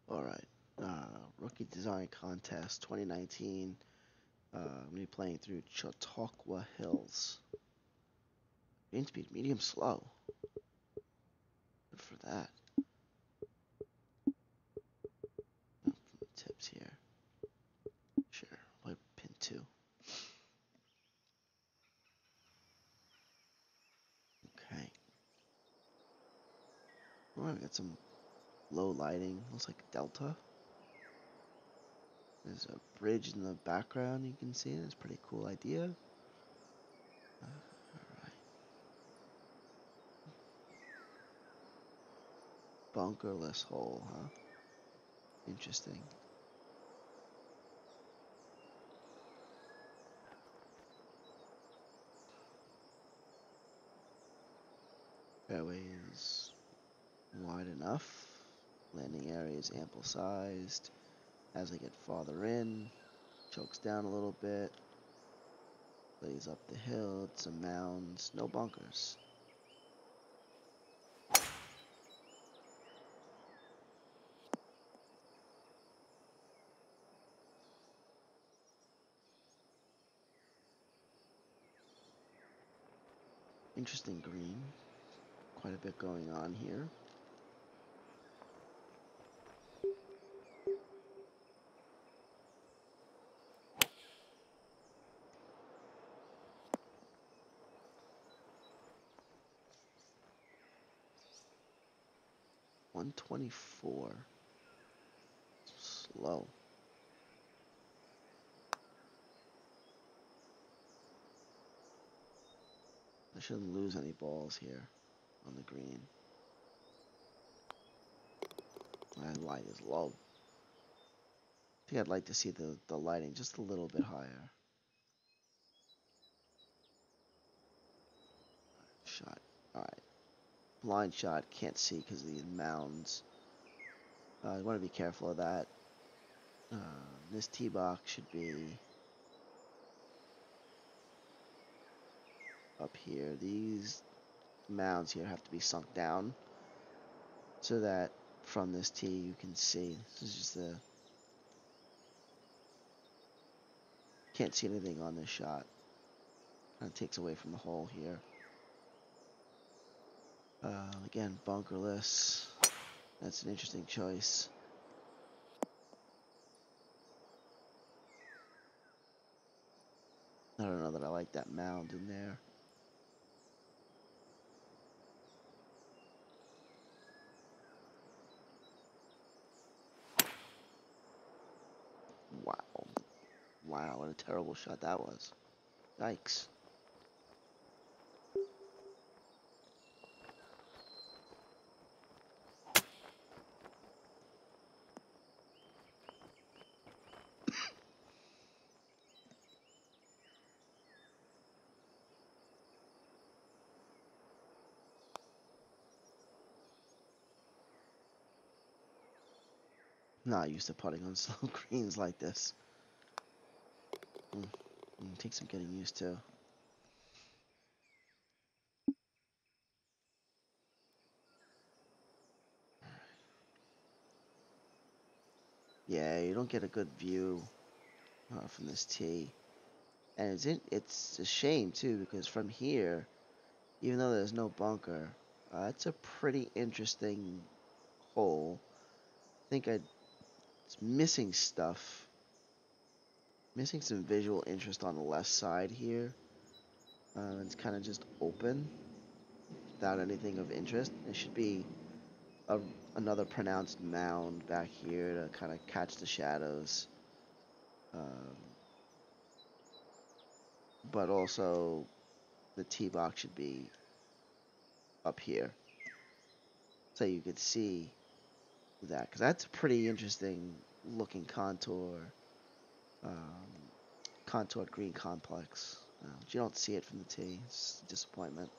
All right. Rookie Design Contest 2019. I'm going to be playing through Chautauqua Hills. Green speed, medium slow. Good for that. Tips here. Sure. Play pin 2. Okay. Oh, we got some low lighting. Looks like Delta. There's a bridge in the background you can see. It's a pretty cool idea. Alright. Bunkerless hole, huh? Interesting. Fairway is wide enough. Landing area is ample sized. As I get farther in, chokes down a little bit. Lays up the hill, some mounds, no bunkers. Interesting green. Quite a bit going on here. .124. Slow. I shouldn't lose any balls here on the green. That light is low. I think I'd like to see the lighting just a little bit higher. Shot. Alright. Blind shot. Can't see because of these mounds. You want to be careful of that. This tee box should be up here. These mounds here have to be sunk down so that from this tee you can see. This is just the can't see anything on this shot. Kind of takes away from the hole here. Again, bunkerless. That's an interesting choice. I don't know that I like that mound in there. Wow. Wow, what a terrible shot that was. Yikes. Not used to putting on slow greens like this. Takes some getting used to. Yeah, you don't get a good view from this tee. And it's a shame, too, because from here, even though there's no bunker, it's a pretty interesting hole. I think it's missing stuff. Missing some visual interest on the left side here. It's kind of just open without anything of interest. There should be a, another pronounced mound back here to kind of catch the shadows. Um, but also the tee box should be up here. So you could see that, because that's a pretty interesting looking contour, um, contoured green complex. But you don't see it from the tee. It's a disappointment.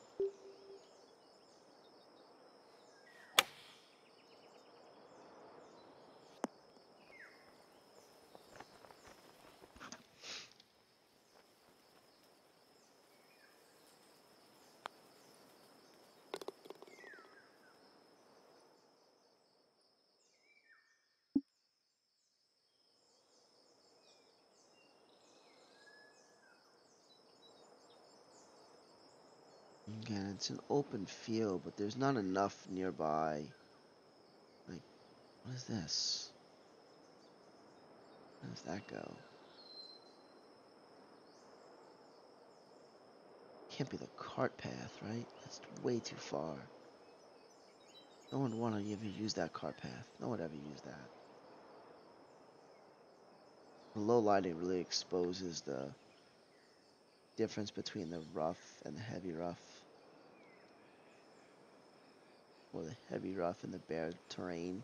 Again, it's an open field, but there's not enough nearby. Like, what is this? Where does that go? Can't be the cart path, right? That's way too far. No one would want to ever use that cart path. No one would ever use that. The low lighting really exposes the difference between the rough and the heavy rough. Or the heavy rough and the bare terrain.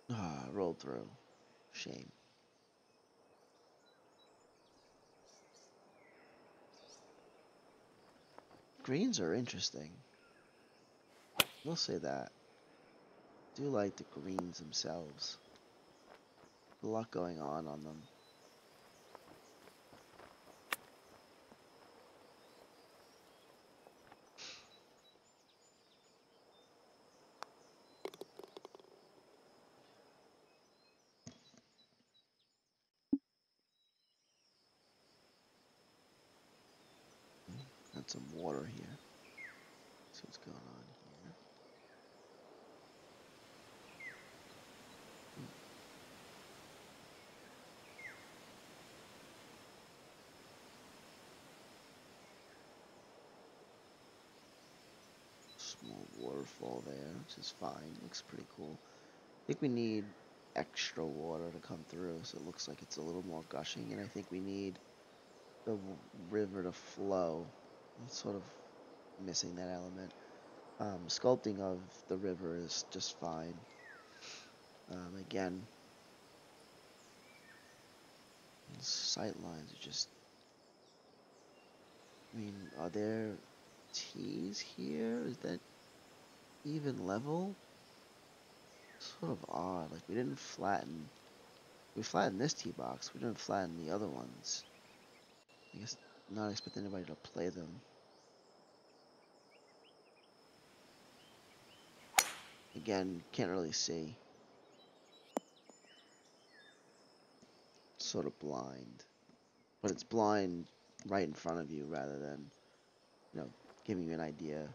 Ah, rolled through. Shame. Greens are interesting. We'll say that. I do like the greens themselves. A lot going on them. Got some water here. See what's going on here. Small waterfall there, which is fine. Looks pretty cool. I think we need extra water to come through, so it looks like it's a little more gushing, and I think we need the river to flow. I'm sort of missing that element. Sculpting of the river is just fine. Again, sight lines are just. I mean, are there T's here? Is that even level? Sort of odd. Like, we didn't flatten. We flattened this tee box. We didn't flatten the other ones. I guess not expecting anybody to play them. Again, can't really see. Sort of blind. But it's blind right in front of you rather than, giving you an idea.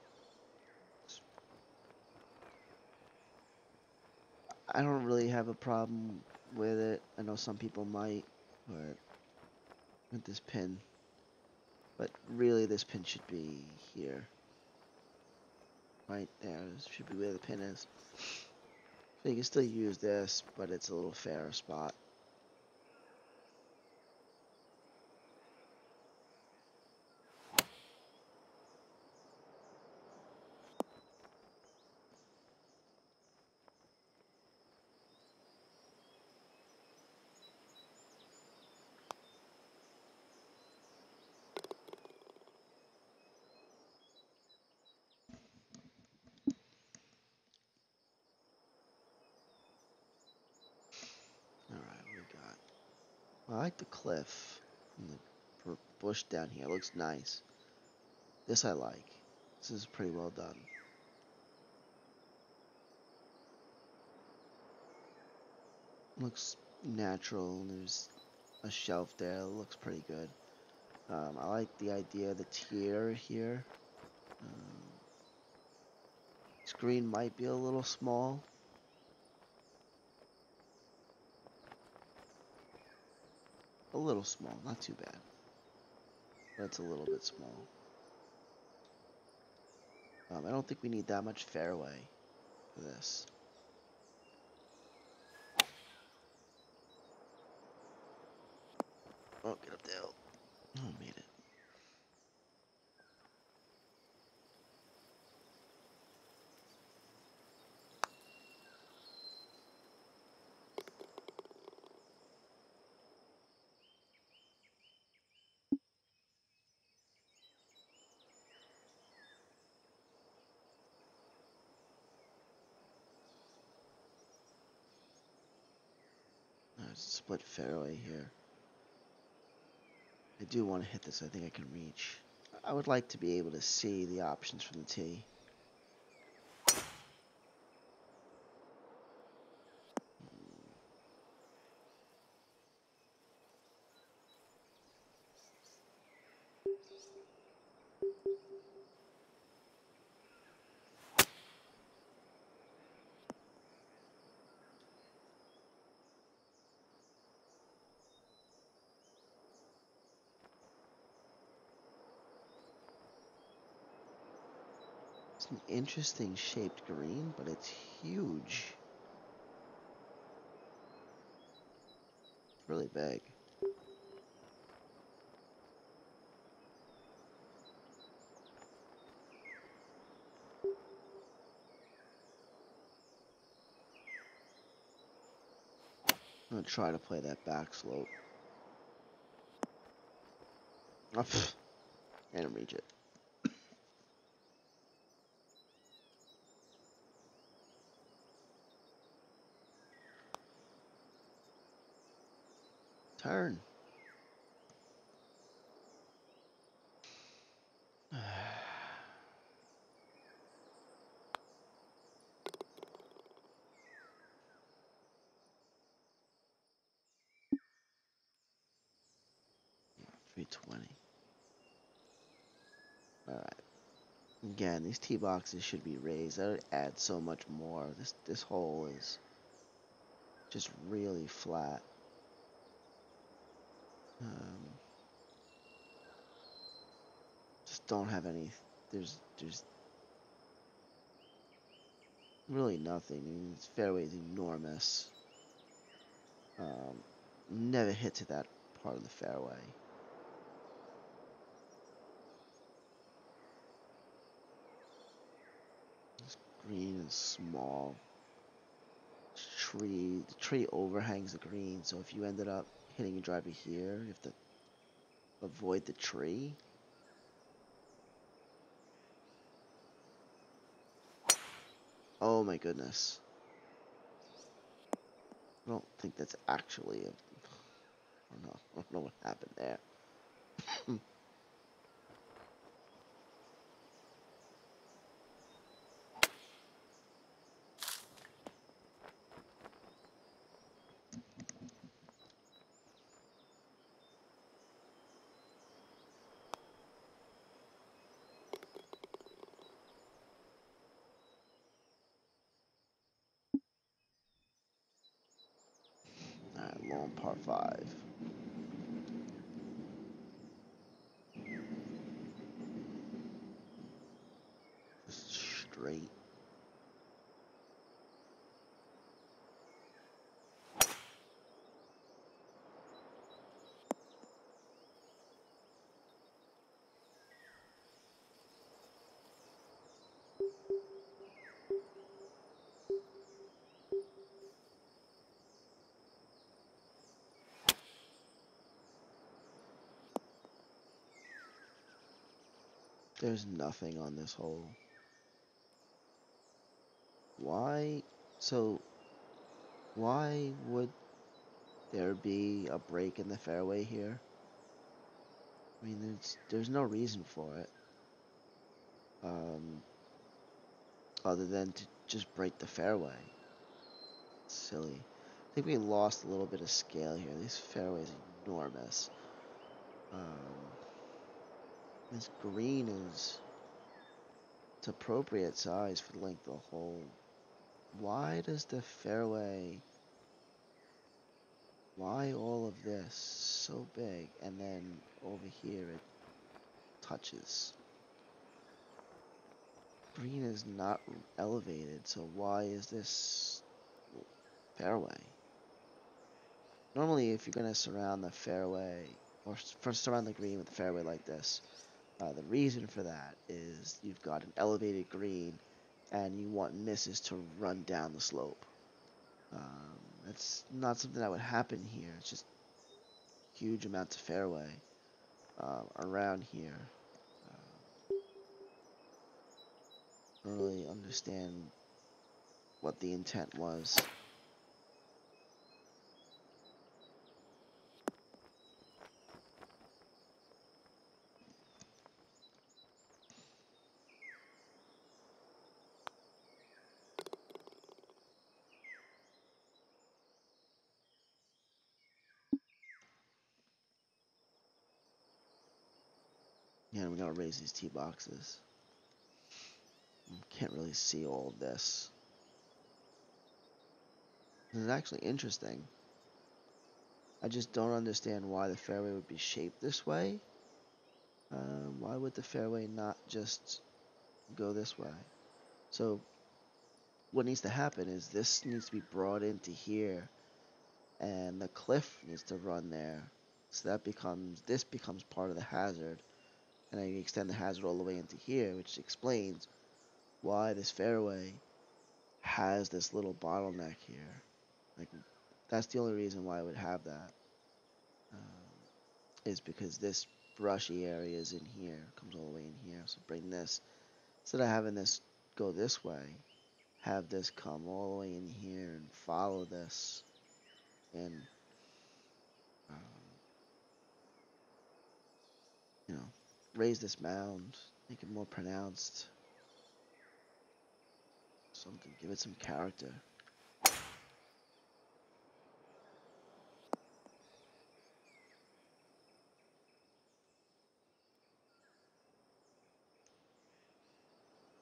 I don't really have a problem with it. I know some people might, but with this pin. But really, this pin should be here. Right there. This should be where the pin is. So you can still use this, but it's a little fairer spot. Alright, what we got? Well, I like the cliff and the bush down here. It looks nice. This I like. This is pretty well done. Looks natural. There's a shelf there. It looks pretty good. I like the idea of the tier here. Screen might be a little small. A little small, not too bad. But it's a little bit small. I don't think we need that much fairway for this. Oh, get up the hill. Oh, made it. There's a split fairway here. I do want to hit this. I think I can reach. I would like to be able to see the options from the tee. It's an interesting shaped green, but it's huge. Really big. I'm gonna try to play that back slope. Oh, pfft, I didn't reach it. Turn. 320. Alright. Again, these tee boxes should be raised. That would add so much more. This hole is just really flat. Just don't have any. There's really nothing. I mean, this fairway is enormous. Never hit to that part of the fairway. This green is small. The tree overhangs the green, so if you ended up hitting a driver here, you have to avoid the tree. Oh my goodness. I don't think that's actually I don't know what happened there. Alright, long par 5. Just straight. There's nothing on this hole. Why? So, why would there be a break in the fairway here? I mean, there's no reason for it. Um, Other than to just break the fairway. Silly. I think we lost a little bit of scale here. This fairway is enormous. This green is it's appropriate size for the length of the hole. Why does the fairway? Why all of this so big and then over here it touches? Green is not elevated, so why is this fairway? Normally, if you're going to surround the fairway or first surround the green with a fairway like this, the reason for that is you've got an elevated green and you want misses to run down the slope. That's not something that would happen here. It's just huge amounts of fairway around here. I don't really understand what the intent was. Yeah, we gotta raise these tee boxes. Can't really see all of this. This is actually interesting. I just don't understand why the fairway would be shaped this way. Why would the fairway not just go this way. So what needs to happen is this needs to be brought into here, and the cliff needs to run there. So this becomes part of the hazard, and then you extend the hazard all the way into here, which explains why this fairway has this little bottleneck here. Like, that's the only reason why I would have that, is because this brushy area is in here, comes all the way in here. So bring this, instead of having this go this way, have this come all the way in here and follow this, and um, you know, raise this mound, make it more pronounced, something, give it some character.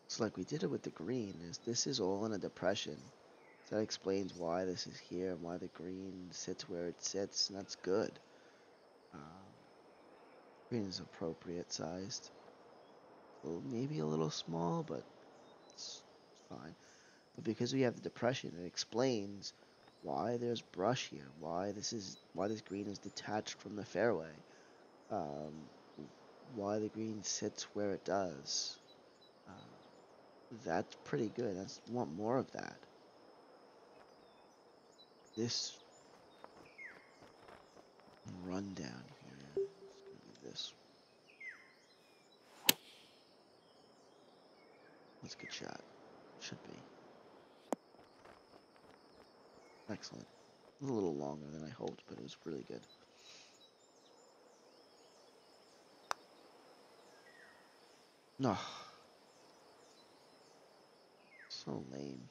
So like we did it with the green, this is all in a depression. So that explains why this is here and why the green sits where it sits, and that's good. Um, Green is appropriate sized. Well, maybe a little small, but it's fine. But because we have the depression, it explains why there's brush here, why this green is detached from the fairway, um, why the green sits where it does. Uh, that's pretty good. I want more of that. This run down here is gonna be this. That's a good shot. Should be. Excellent. It was a little longer than I hoped, but it was really good. No. So lame.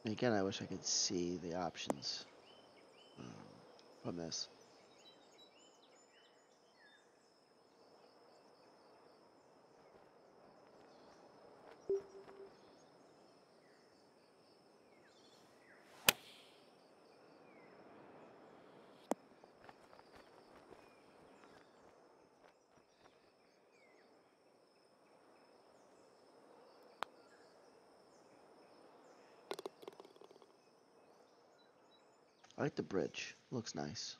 Again, I wish I could see the options um, from this. I like the bridge. Looks nice.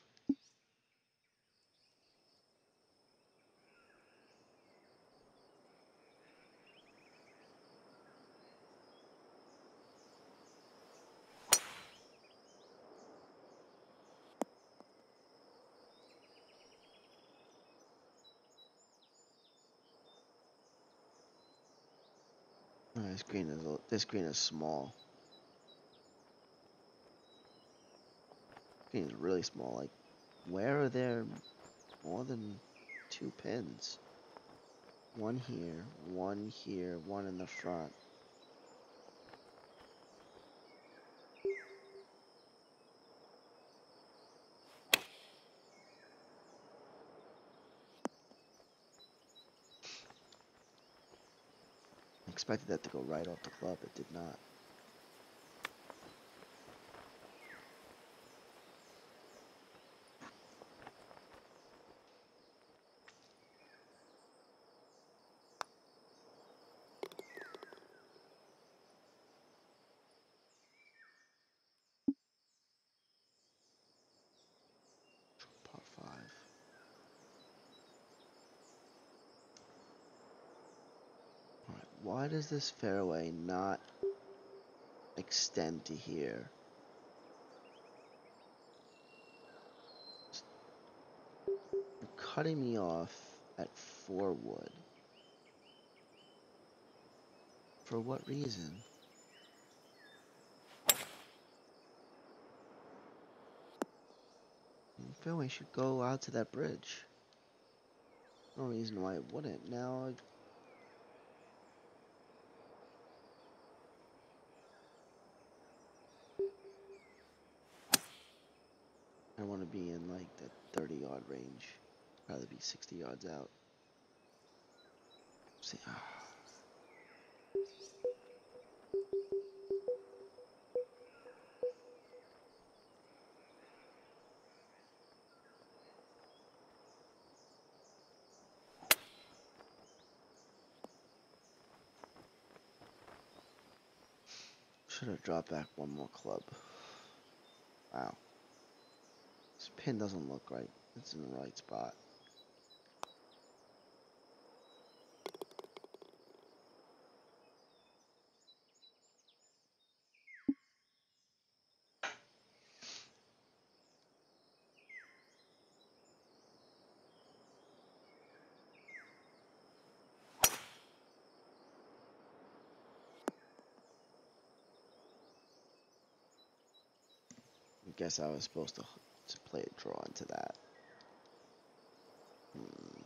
This green is small. Green is really small. Like, where are there more than 2 pins? One here, one in the front. I expected that to go right off the club. It did not. Par 5. Alright, why does this fairway not extend to here? You're cutting me off at 4 wood. For what reason? The fairway should go out to that bridge. No reason why it wouldn't. Now, I want to be in like the 30-yard range. Probably be 60 yards out. See, should have dropped back one more club. Wow. This pin doesn't look right. It's in the right spot. I guess I was supposed to play a draw into that. Hmm.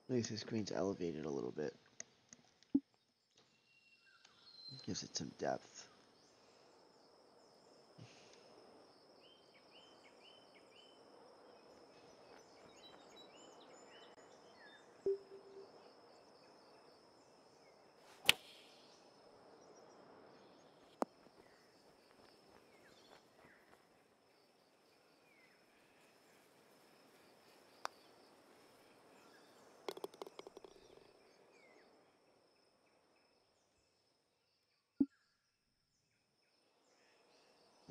At least this green's elevated a little bit. Gives it some depth.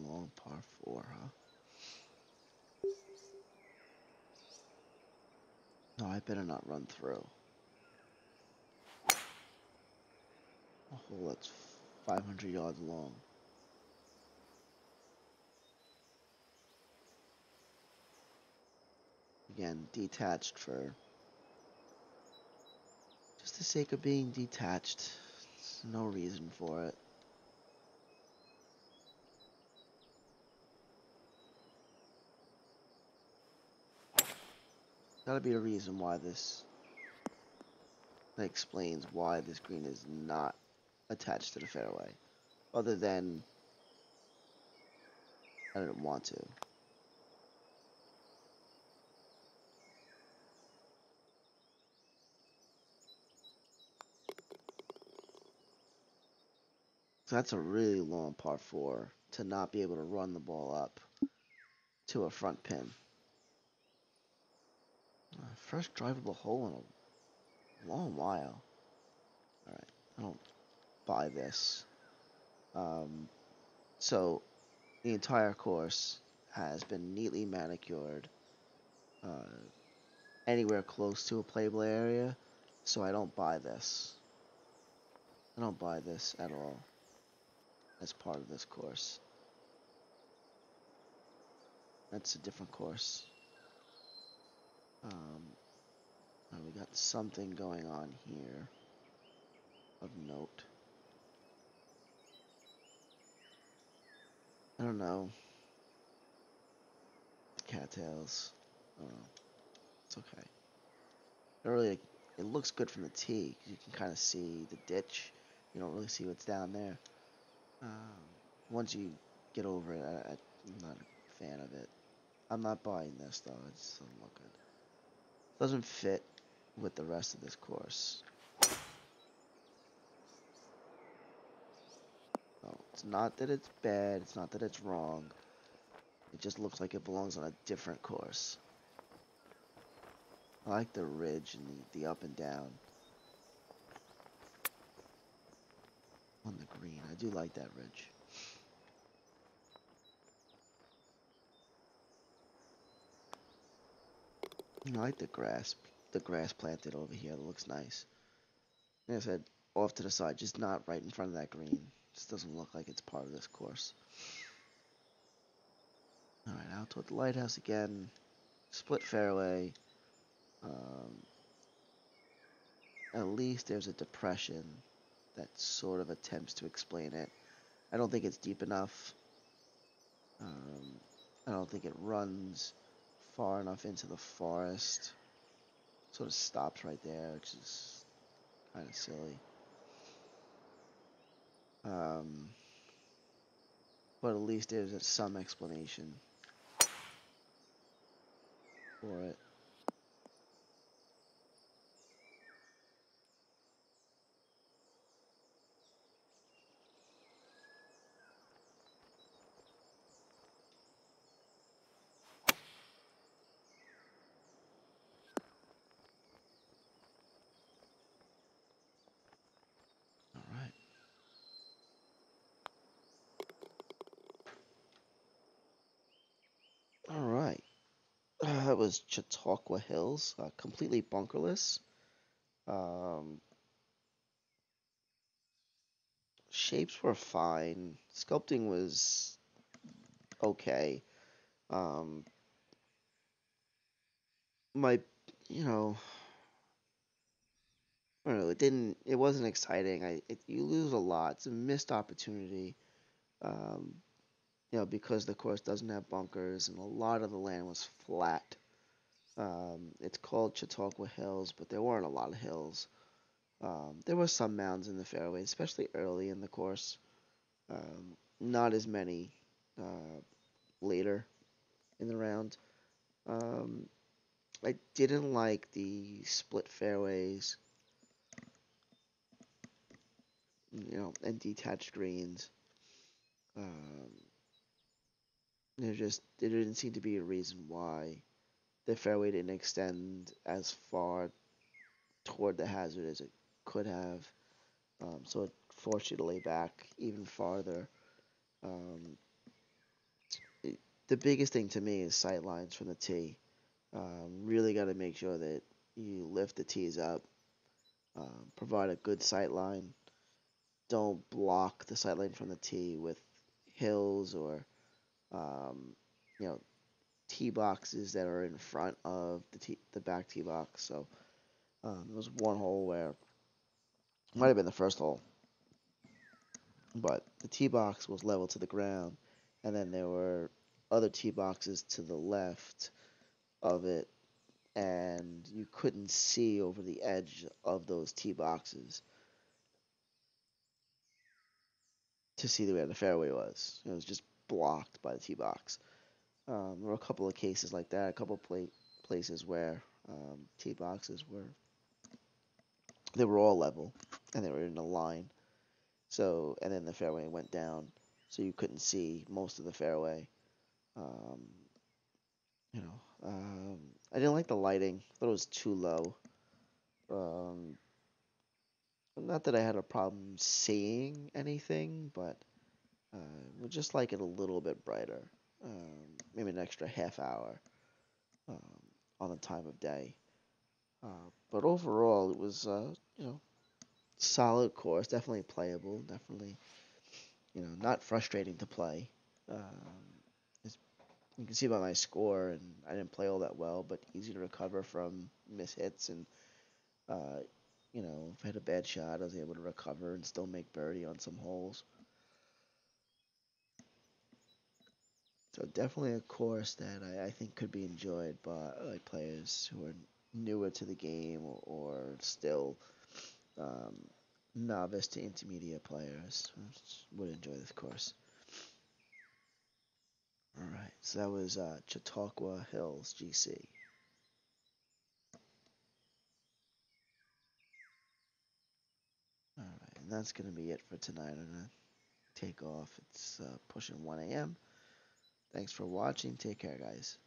Long par 4, huh? No, I better not run through. A hole that's 500 yards long. Again, detached for just the sake of being detached. There's no reason for it. Gotta be a reason why this. That explains why this green is not attached to the fairway. Other than I didn't want to. So that's a really long par 4 to not be able to run the ball up to a front pin. First drivable hole in a long while. Alright, I don't buy this. So the entire course has been neatly manicured, anywhere close to a playable area, so I don't buy this. I don't buy this at all as part of this course. That's a different course. We got something going on here of note. I don't know. Cattails. I don't know. It's okay. Really, it looks good from the tee. You can kind of see the ditch. You don't really see what's down there. Once you get over it, I'm not a fan of it. I'm not buying this though. It just doesn't look good. Doesn't fit with the rest of this course. No, it's not that it's bad. It's not that it's wrong. It just looks like it belongs on a different course. I like the ridge and the up and down on the green. I do like that ridge. I like the grass the grass planted over here that looks nice. Like I said, off to the side, just not right in front of that green. Just doesn't look like it's part of this course. All right, out toward the lighthouse again. Split fairway. Um, at least there's a depression that sort of attempts to explain it. I don't think it's deep enough. Um, I don't think it runs far enough into the forest. Sort of stops right there, which is kind of silly. Um, but at least there's some explanation for it. All right. All right. That was Chautauqua Hills, completely bunkerless. Um, Shapes were fine. Sculpting was okay. Um, my, you know, I don't know. It wasn't exciting. You lose a lot. It's a missed opportunity. Um, because the course doesn't have bunkers and a lot of the land was flat. It's called Chautauqua Hills, but there weren't a lot of hills. There were some mounds in the fairway, especially early in the course. Not as many uh, later in the round. Um, I didn't like the split fairways, and detached greens. Um, there didn't seem to be a reason why the fairway didn't extend as far toward the hazard as it could have. So it forced you to lay back even farther. Um, the biggest thing to me is sight lines from the tee. Really got to make sure that you lift the tees up, provide a good sight line. Don't block the sight line from the tee with hills or um, you know tee boxes that are in front of the back tee box. So there was one hole where it might have been the first hole, but the tee box was level to the ground, and then there were other tee boxes to the left of it, and you couldn't see over the edge of those tee boxes to see where the fairway was. It was just blocked by the tee box. There were a couple of cases like that, a couple of places where tee boxes they were all level and they were in a line. So and then the fairway went down, so you couldn't see most of the fairway. Um, you know, I didn't like the lighting. I thought it was too low. Um, Not that I had a problem seeing anything, but would just like it a little bit brighter. Maybe an extra half hour um, on the time of day. But overall, it was solid course. Definitely playable. Definitely not frustrating to play. It's, you can see by my score, and I didn't play all that well, but easy to recover from miss hits and uh, if I had a bad shot, I was able to recover and still make birdie on some holes. So definitely a course that I think could be enjoyed by like players who are newer to the game or still um, novice to intermediate players would enjoy this course. All right, so that was Chautauqua Hills GC. All right, and that's gonna be it for tonight. I'm gonna take off. It's pushing 1 a.m. Thanks for watching. Take care, guys.